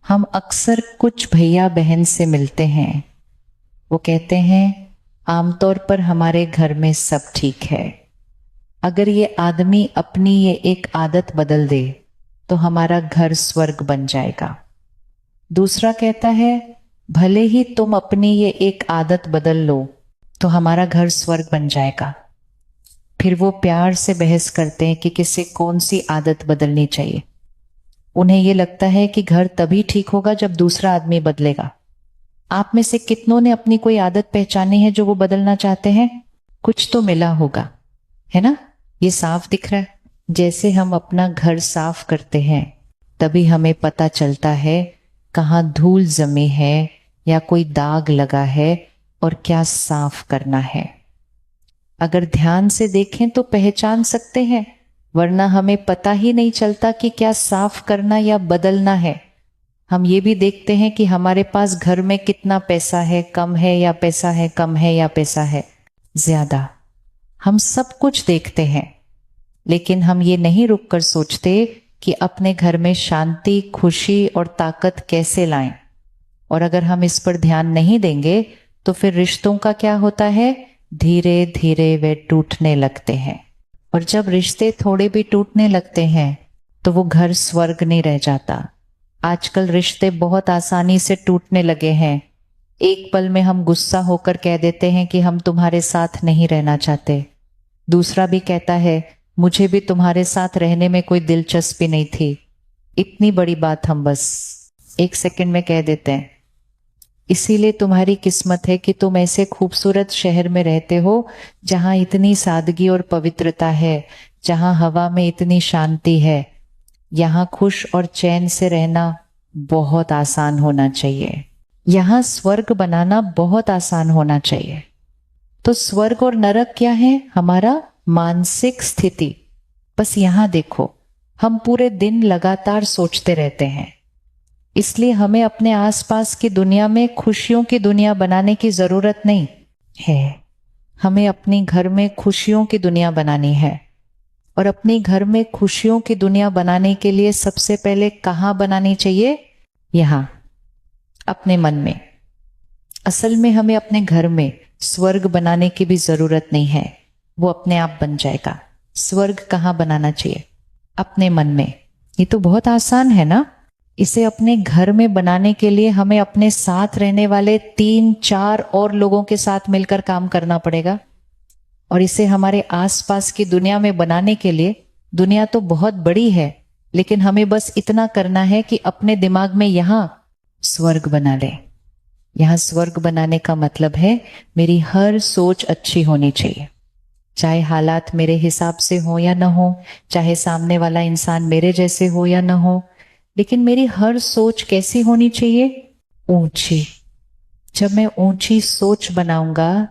हम अक्सर कुछ भैया बहन से मिलते हैं, वो कहते हैं आमतौर पर हमारे घर में सब ठीक है। अगर ये आदमी अपनी ये एक आदत बदल दे तो हमारा घर स्वर्ग बन जाएगा। दूसरा कहता है भले ही तुम अपनी ये एक आदत बदल लो तो हमारा घर स्वर्ग बन जाएगा। फिर वो प्यार से बहस करते हैं कि किसे कौन सी आदत बदलनी चाहिए। उन्हें ये लगता है कि घर तभी ठीक होगा जब दूसरा आदमी बदलेगा। आप में से कितनों ने अपनी कोई आदत पहचानी है जो वो बदलना चाहते हैं? कुछ तो मिला होगा, है ना? ये साफ दिख रहा है। जैसे हम अपना घर साफ करते हैं तभी हमें पता चलता है कहाँ धूल जमी है या कोई दाग लगा है और क्या साफ करना है। अगर ध्यान से देखें तो पहचान सकते हैं, वरना हमें पता ही नहीं चलता कि क्या साफ करना या बदलना है। हम ये भी देखते हैं कि हमारे पास घर में कितना पैसा है, कम है या पैसा है कम है या पैसा है ज्यादा। हम सब कुछ देखते हैं, लेकिन हम ये नहीं रुककर सोचते कि अपने घर में शांति, खुशी और ताकत कैसे लाएं। और अगर हम इस पर ध्यान नहीं देंगे तो फिर रिश्तों का क्या होता है? धीरे धीरे वे टूटने लगते हैं। और जब रिश्ते थोड़े भी टूटने लगते हैं तो वो घर स्वर्ग नहीं रह जाता। आजकल रिश्ते बहुत आसानी से टूटने लगे हैं। एक पल में हम गुस्सा होकर कह देते हैं कि हम तुम्हारे साथ नहीं रहना चाहते। दूसरा भी कहता है मुझे भी तुम्हारे साथ रहने में कोई दिलचस्पी नहीं थी। इतनी बड़ी बात हम बस एक सेकंड में कह देते हैं। इसीलिए तुम्हारी किस्मत है कि तुम ऐसे खूबसूरत शहर में रहते हो जहां इतनी सादगी और पवित्रता है, जहां हवा में इतनी शांति है। यहाँ खुश और चैन से रहना बहुत आसान होना चाहिए। यहाँ स्वर्ग बनाना बहुत आसान होना चाहिए। तो स्वर्ग और नरक क्या है? हमारा मानसिक स्थिति। बस यहाँ देखो, हम पूरे दिन लगातार सोचते रहते हैं, इसलिए हमें अपने आसपास की दुनिया में खुशियों की दुनिया बनाने की जरूरत नहीं है। हमें अपने घर में खुशियों की दुनिया बनानी है। और अपने घर में खुशियों की दुनिया बनाने के लिए सबसे पहले कहाँ बनानी चाहिए? यहाँ, अपने मन में। असल में हमें अपने घर में स्वर्ग बनाने की भी जरूरत नहीं है, वो अपने आप बन जाएगा। स्वर्ग कहाँ बनाना चाहिए? अपने मन में। ये तो बहुत आसान है ना? इसे अपने घर में बनाने के लिए हमें अपने साथ रहने वाले 3-4 और लोगों के साथ मिलकर काम करना पड़ेगा। और इसे हमारे आसपास की दुनिया में बनाने के लिए, दुनिया तो बहुत बड़ी है, लेकिन हमें बस इतना करना है कि अपने दिमाग में यहां स्वर्ग बना ले। यहां स्वर्ग बनाने का मतलब है मेरी हर सोच अच्छी होनी चाहिए, चाहे हालात मेरे हिसाब से हो या ना हो, चाहे सामने वाला इंसान मेरे जैसे हो या ना हो, लेकिन मेरी हर सोच कैसी होनी चाहिए? ऊंची। जब मैं ऊंची सोच बनाऊंगा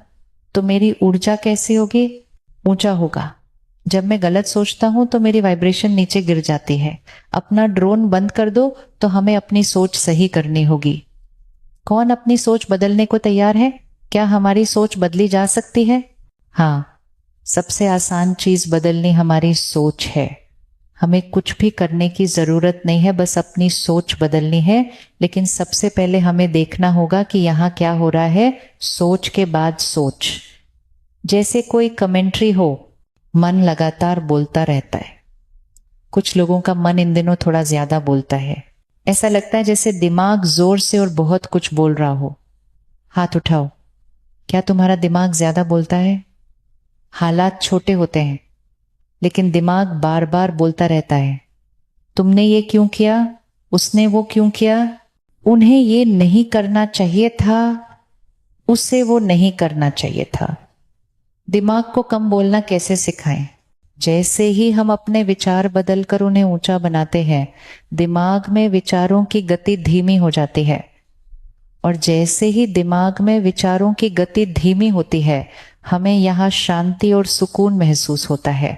तो मेरी ऊर्जा कैसी होगी? ऊंचा होगा। जब मैं गलत सोचता हूं तो मेरी वाइब्रेशन नीचे गिर जाती है। अपना ड्रोन बंद कर दो तो हमें अपनी सोच सही करनी होगी। कौन अपनी सोच बदलने को तैयार है? क्या हमारी सोच बदली जा सकती है? हाँ, सबसे आसान चीज बदलनी हमारी सोच है। हमें कुछ भी करने की जरूरत नहीं है, बस अपनी सोच बदलनी है। लेकिन सबसे पहले हमें देखना होगा कि यहाँ क्या हो रहा है। सोच के बाद सोच। जैसे कोई कमेंट्री हो, मन लगातार बोलता रहता है। कुछ लोगों का मन इन दिनों थोड़ा ज्यादा बोलता है। ऐसा लगता है जैसे दिमाग जोर से और बहुत कुछ बोल रहा हो। हाथ उठाओ, क्या तुम्हारा दिमाग ज्यादा बोलता है? हालात छोटे होते हैं लेकिन दिमाग बार बार बोलता रहता है। तुमने ये क्यों किया? उसने वो क्यों किया? उन्हें ये नहीं करना चाहिए था, उसे वो नहीं करना चाहिए था। दिमाग को कम बोलना कैसे सिखाएं? जैसे ही हम अपने विचार बदलकर उन्हें ऊंचा बनाते हैं, दिमाग में विचारों की गति धीमी हो जाती है। और जैसे ही दिमाग में विचारों की गति धीमी होती है, हमें यहाँ शांति और सुकून महसूस होता है।